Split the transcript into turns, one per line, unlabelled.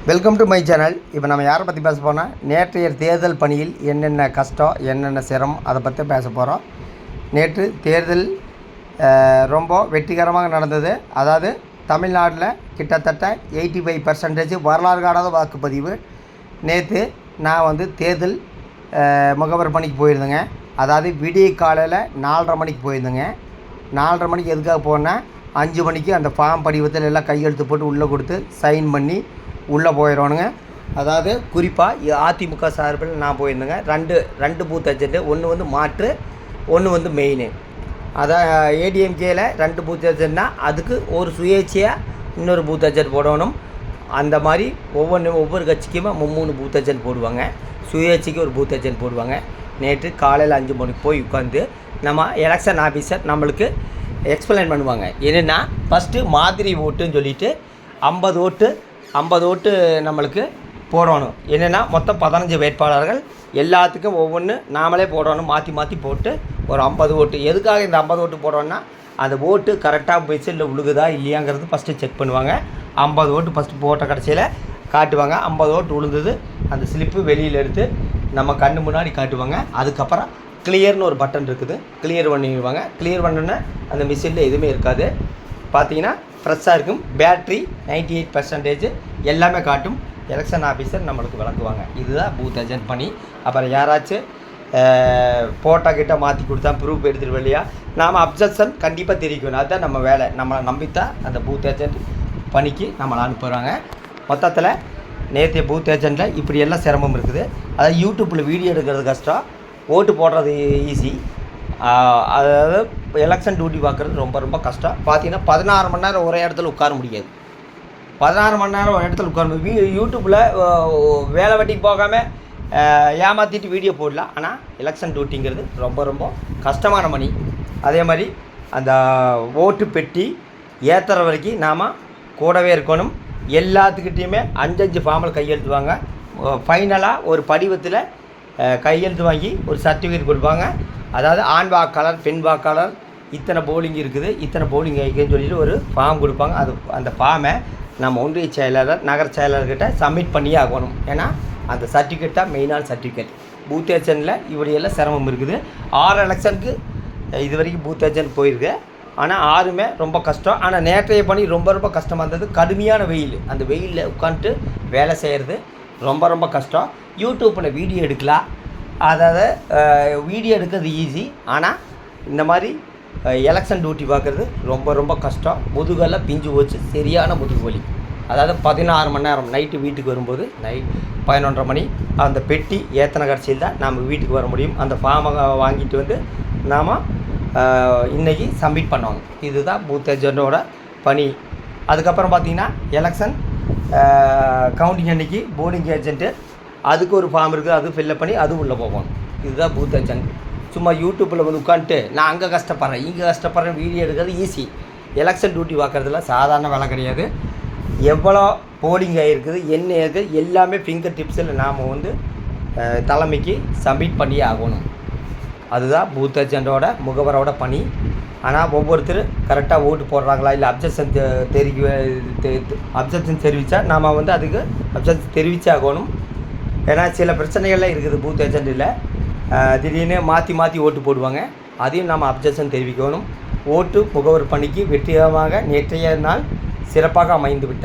Welcome to my channel. இப்போ நம்ம யாரை பற்றி பேச போனால் நேற்றைய தேர்தல் பணியில் என்னென்ன கஷ்டம் என்னென்ன சிரமம் அதை பற்றி பேச போகிறோம். நேற்று தேர்தல் ரொம்ப வெற்றிகரமாக நடந்தது. அதாவது தமிழ்நாட்டில் கிட்டத்தட்ட 85% வரலாறு காணாத வாக்குப்பதிவு. நேற்று நான் தேர்தல் முகவர் பணிக்கு போயிருந்தேங்க. அதாவது விடிய காலையில் 4:30 மணிக்கு போயிருந்தேங்க. 4:30 மணிக்கு எதுக்காக போனேன், 5 மணிக்கு அந்த ஃபார்ம் படிவத்தில் எல்லாம் கையெழுத்து போட்டு உள்ளே கொடுத்து சைன் பண்ணி உள்ளே போயிடணுங்க. அதாவது குறிப்பாக அதிமுக சார்பில் நான் போயிருந்தேங்க. ரெண்டு பூத் ஏஜென்ட்டு, ஒன்று மாற்று, ஒன்று மெயின். அதான் ஏடிஎம்கேயில் 2 பூத் ஏஜென்ட்னா அதுக்கு ஒரு சுயேட்சையாக இன்னொரு பூத் ஏஜென்ட் போடணும். அந்த மாதிரி ஒவ்வொரு கட்சிக்குமே 3 பூத் ஏஜென்ட் போடுவாங்க. சுயேட்சைக்கு ஒரு பூத் ஏஜென்ட் போடுவாங்க. நேற்று காலையில் 5 மணிக்கு போய் உட்காந்து நம்ம எலெக்ஷன் ஆஃபீஸர் நம்மளுக்கு எக்ஸ்பிளைன் பண்ணுவாங்க. என்னென்னா ஃபஸ்ட்டு மாதிரி ஓட்டுன்னு சொல்லிவிட்டு 50 ஓட்டு நம்மளுக்கு போடணும். என்னென்னா மொத்தம் 15 வேட்பாளர்கள், எல்லாத்துக்கும் ஒவ்வொன்று நாமளே போடணும். மாற்றி போட்டு ஒரு 50 ஓட்டு. எதுக்காக இந்த 50 ஓட்டு போடணும்னா, அந்த ஓட்டு கரெக்டாக மிஷினில் விழுகுதா இல்லையாங்கிறது ஃபஸ்ட்டு செக் பண்ணுவாங்க. 50 ஓட்டு ஃபஸ்ட்டு போட்ட கடைசியில் காட்டுவாங்க. 50 ஓட்டு விழுந்தது அந்த ஸ்லிப்பு வெளியில் எடுத்து நம்ம கண்ணு முன்னாடி காட்டுவாங்க. அதுக்கப்புறம் கிளியர்னு ஒரு பட்டன் இருக்குது, கிளியர் பண்ணிடுவாங்க. கிளியர் பண்ணோன்னே அந்த மிஷினில் எதுவுமே இருக்காது. பார்த்தீங்கன்னா ஃப்ரெஷ்ஷாக இருக்கும். பேட்ரி 98% எல்லாமே காட்டும். எலெக்ஷன் ஆஃபீஸர் நம்மளுக்கு விளக்குவாங்க. இதுதான் பூத் ஏஜென்ட் பணி. அப்புறம் யாராச்சும் ஃபோட்டோ கிட்ட மாற்றி கொடுத்தா ப்ரூஃப் எடுத்துகிட்டு வரலையா, நாம் அப்ஜெக்ஷன் கண்டிப்பாக தெரிவிக்கணும். அதுதான் நம்ம வேலை. நம்மளை நம்பித்தான் அந்த பூத் ஏஜென்ட் பணிக்கு நம்மளை அனுப்புகிறாங்க. மொத்தத்தில் நேற்று பூத் ஏஜென்ட்டில் இப்படியெல்லாம் சிரமம் இருக்குது. அதாவது யூடியூப்பில் வீடியோ எடுக்கிறது கஷ்டம், ஓட்டு போடுறது ஈஸி. அதாவது எலெக்ஷன் டியூட்டி பார்க்குறது ரொம்ப கஷ்டம். பார்த்தீங்கன்னா 16 மணி நேரம் ஒரே இடத்துல உட்கார முடியாது. 16 மணி நேரம் ஒரு இடத்துல உட்கார முடியும். யூடியூப்பில் வேலை வெட்டிக்கு போகாமல் ஏமாற்றிட்டு வீடியோ போடலாம். ஆனால் எலெக்ஷன் டியூட்டிங்கிறது ரொம்ப கஷ்டமான பணி. அதே மாதிரி அந்த ஓட்டு பெட்டி ஏற்றுற வரைக்கும் நாம் கூடவே இருக்கணும். எல்லாத்துக்கிட்டேயுமே 5 ஃபார்மில் கையெழுத்துவாங்க. ஃபைனலாக ஒரு படிவத்தில் கையெழுத்து வாங்கி ஒரு சர்டிஃபிகேட் கொடுப்பாங்க. அதாவது ஆண் வாக்காளர், பெண் வாக்காளர், இத்தனை போலிங் இருக்குது, இத்தனை போலிங் ஆகிக்குன்னு சொல்லிட்டு ஒரு ஃபார்ம் கொடுப்பாங்க. அந்த ஃபார்மை நம்ம ஒன்றிய செயலாளர், நகர செயலாளர்கிட்ட சப்மிட் பண்ணியே ஆகணும். ஏன்னா அந்த சர்டிஃபிகேட் தான் மெயினான சர்டிஃபிகேட். பூத் ஏஜென்ட்டில் இப்படியெல்லாம் சிரமம் இருக்குது. 6 எலெக்ஷனுக்கு இது வரைக்கும் பூத் ஏஜென்ட் போயிருக்கு. ஆனால் 6மே ரொம்ப கஷ்டம். ஆனால் நேற்றைய பணி ரொம்ப கஷ்டமாக இருந்தது. கடுமையான வெயில். அந்த வெயிலில் உட்காந்துட்டு வேலை செய்கிறது ரொம்ப கஷ்டம். யூடியூப்பில் வீடியோ எடுக்கலாம். அதாவது வீடியோ எடுக்கிறது ஈஸி. ஆனால் இந்த மாதிரி எலெக்ஷன் டியூட்டி பார்க்குறது ரொம்ப கஷ்டம். முதுகெல்லாம் பிஞ்சு போச்சு, சரியான முதுகு வலி. அதாவது 16 மணி நேரம் நைட்டு வீட்டுக்கு வரும்போது 11:30 மணி அந்த பெட்டி ஏத்தனை கடைசியில் தான் நாம் வீட்டுக்கு வர முடியும். அந்த ஃபார்மை வாங்கிட்டு நாம் இன்றைக்கி சப்மிட் பண்ணணும். இதுதான் பூத் ஏஜென்ட்டோட பணி. அதுக்கப்புறம் பார்த்திங்கன்னா எலெக்ஷன் கவுண்டிங் அன்றைக்கி போலிங் ஏஜென்ட்டு, அதுக்கு ஒரு ஃபார்ம் இருக்குது, அது ஃபில்லப் பண்ணி அது உள்ளே போகணும். இதுதான் பூத் ஏஜென்ட். சும்மா யூடியூப்பில் உட்காந்துட்டு நான் அங்கே கஷ்டப்படுறேன் இங்கே கஷ்டப்படுறேன் வீடியோ எடுக்கிறது ஈஸி. எலெக்ஷன் டியூட்டி பார்க்குறதுல சாதாரண வேலை கிடையாது. எவ்வளோ போலிங் ஆகிருக்குது, என்ன இருக்குது எல்லாமே ஃபிங்கர் டிப்ஸில் நாம் தலைமைக்கு சப்மிட் பண்ணியே ஆகணும். அதுதான் பூத் ஏஜென்ட்டோட முகவரோட பணி. ஆனால் ஒவ்வொருத்தர் கரெக்டாக ஓட்டு போடுறாங்களா இல்லை அப்ஜெக்ஷன் தெரிவித்தா நாம் அதுக்கு அப்ஜெக்ஷன் தெரிவித்தே ஆகணும். ஏன்னா சில பிரச்சனைகள்லாம் இருக்குது பூத் ஏஜென்ட்டில். திடீர்னு மாற்றி ஓட்டு போடுவாங்க. அதையும் நம்ம அப்ஜெக்ஷன் தெரிவிக்கணும். ஓட்டு முகவர் பணிக்கு வெற்றிகரமாக நேற்றைய நாள் சிறப்பாக அமைந்து விட்டார்.